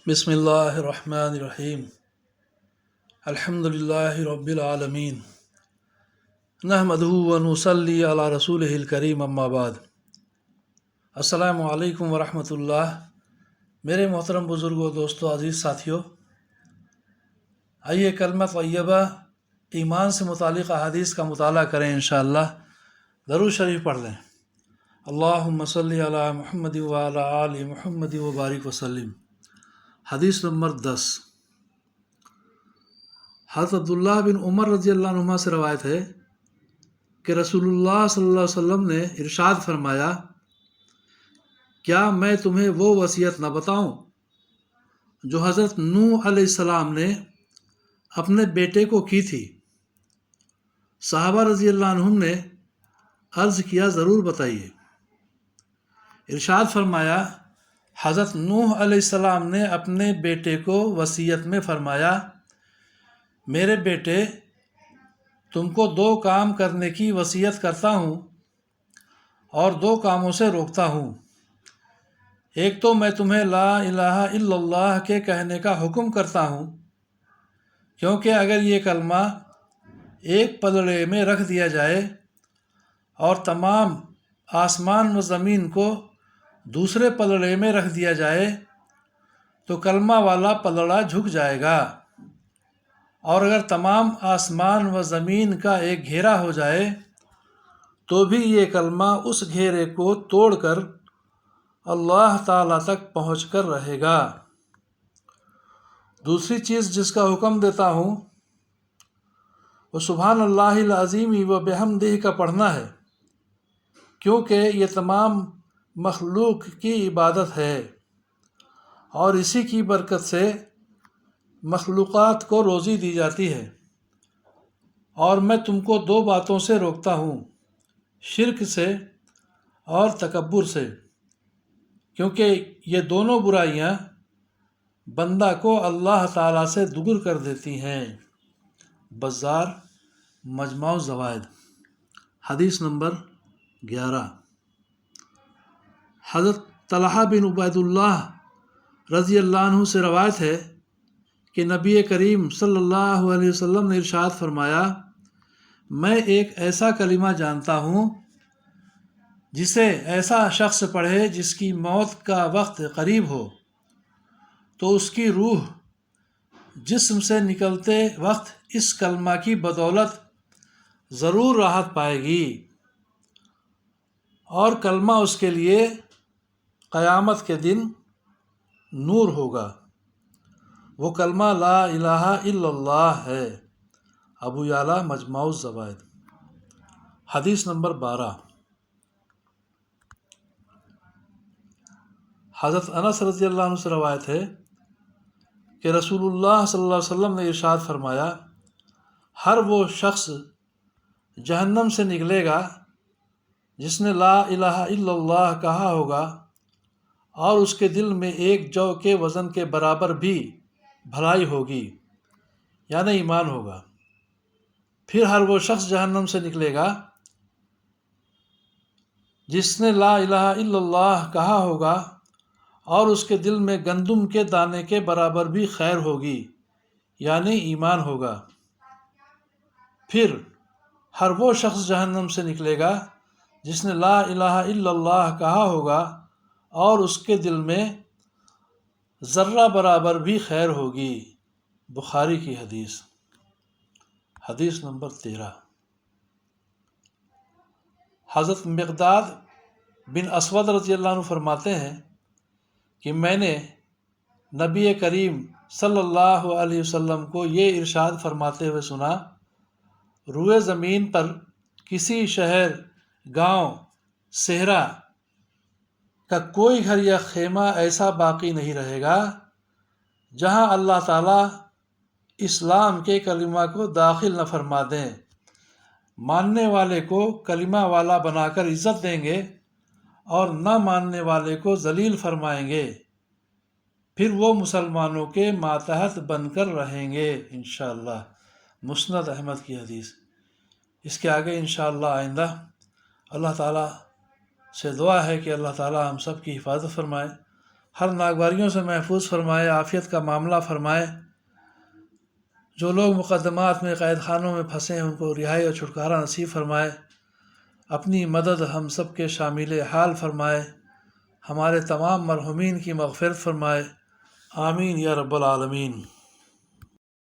بسم اللہ الرحمن الرحیم الحمد للہ رب العالمین نحمدہ ونصلی علی رسولہ الکریم اما بعد۔ السلام علیکم ورحمۃ اللہ۔ میرے محترم بزرگوں، دوستوں، عزیز ساتھیوں، آئیے کلمہ طیبہ ایمان سے متعلق احادیث کا مطالعہ کریں انشاءاللہ۔ درود شریف پڑھ لیں۔ اللہم صلی علی محمد وعلی آل محمد وبارک وسلم۔ حدیث نمبر 10۔ حضرت عبداللہ بن عمر رضی اللہ عنہما سے روایت ہے کہ رسول اللہ صلی اللہ علیہ وسلم نے ارشاد فرمایا، کیا میں تمہیں وہ وصیت نہ بتاؤں جو حضرت نوح علیہ السلام نے اپنے بیٹے کو کی تھی؟ صحابہ رضی اللہ عنہم نے عرض کیا، ضرور بتائیے۔ ارشاد فرمایا، حضرت نوح علیہ السلام نے اپنے بیٹے کو وصیت میں فرمایا، میرے بیٹے، تم کو 2 کام کرنے کی وصیت کرتا ہوں اور 2 کاموں سے روکتا ہوں۔ ایک تو میں تمہیں لا الہ الا اللہ کے کہنے کا حکم کرتا ہوں، کیونکہ اگر یہ کلمہ ایک پلڑے میں رکھ دیا جائے اور تمام آسمان و زمین کو دوسرے پلڑے میں رکھ دیا جائے تو کلمہ والا پلڑا جھک جائے گا، اور اگر تمام آسمان و زمین کا ایک گھیرا ہو جائے تو بھی یہ کلمہ اس گھیرے کو توڑ کر اللہ تعالیٰ تک پہنچ کر رہے گا۔ دوسری چیز جس کا حکم دیتا ہوں وہ سبحان اللہ العظیم و بحمدہ کا پڑھنا ہے، کیونکہ یہ تمام مخلوق کی عبادت ہے اور اسی کی برکت سے مخلوقات کو روزی دی جاتی ہے۔ اور میں تم کو 2 باتوں سے روکتا ہوں، شرک سے اور تکبر سے، کیونکہ یہ دونوں برائیاں بندہ کو اللہ تعالیٰ سے دور کر دیتی ہیں۔ بزار مجمع الزوائد۔ حدیث نمبر 11۔ حضرت طلحہ بن عبید اللہ رضی اللہ عنہ سے روایت ہے کہ نبی کریم صلی اللہ علیہ وسلم نے ارشاد فرمایا، میں ایک ایسا کلمہ جانتا ہوں جسے ایسا شخص پڑھے جس کی موت کا وقت قریب ہو تو اس کی روح جسم سے نکلتے وقت اس کلمہ کی بدولت ضرور راحت پائے گی، اور کلمہ اس کے لیے قیامت کے دن نور ہوگا۔ وہ کلمہ لا الہ الا اللہ ہے۔ ابو یعلا مجمع الزوائد۔ حدیث نمبر 12۔ حضرت انس رضی اللہ عنہ سے روایت ہے کہ رسول اللہ صلی اللہ علیہ وسلم نے ارشاد فرمایا، ہر وہ شخص جہنم سے نکلے گا جس نے لا الہ الا اللہ کہا ہوگا اور اس کے دل میں 1 جو کے وزن کے برابر بھی بھلائی ہوگی، یعنی ایمان ہوگا۔ پھر ہر وہ شخص جہنم سے نکلے گا جس نے لا الہ الا اللہ کہا ہوگا اور اس کے دل میں گندم کے دانے کے برابر بھی خیر ہوگی، یعنی ایمان ہوگا۔ پھر ہر وہ شخص جہنم سے نکلے گا جس نے لا الہ الا اللہ کہا ہوگا اور اس کے دل میں ذرہ برابر بھی خیر ہوگی۔ بخاری کی حدیث۔ حدیث نمبر 13۔ حضرت مقداد بن اسود رضی اللہ عنہ فرماتے ہیں کہ میں نے نبی کریم صلی اللہ علیہ وسلم کو یہ ارشاد فرماتے ہوئے سنا، روئے زمین پر کسی شہر، گاؤں، صحرا کا کوئی گھر یا خیمہ ایسا باقی نہیں رہے گا جہاں اللہ تعالیٰ اسلام کے کلمہ کو داخل نہ فرما دیں۔ ماننے والے کو کلمہ والا بنا کر عزت دیں گے اور نہ ماننے والے کو ذلیل فرمائیں گے، پھر وہ مسلمانوں کے ماتحت بن کر رہیں گے انشاءاللہ۔ مسند احمد کی حدیث۔ اس کے آگے انشاءاللہ آئندہ اللہ تعالیٰ سے دعا ہے کہ اللہ تعالیٰ ہم سب کی حفاظت فرمائے۔ ہر ناگواریوں سے محفوظ فرمائے، عافیت کا معاملہ فرمائے۔ جو لوگ مقدمات میں قید خانوں میں پھنسے ہیں ان کو رہائی اور چھٹکارا نصیب فرمائے۔ اپنی مدد ہم سب کے شامل حال فرمائے۔ ہمارے تمام مرحومین کی مغفرت فرمائے، آمین یا رب العالمین۔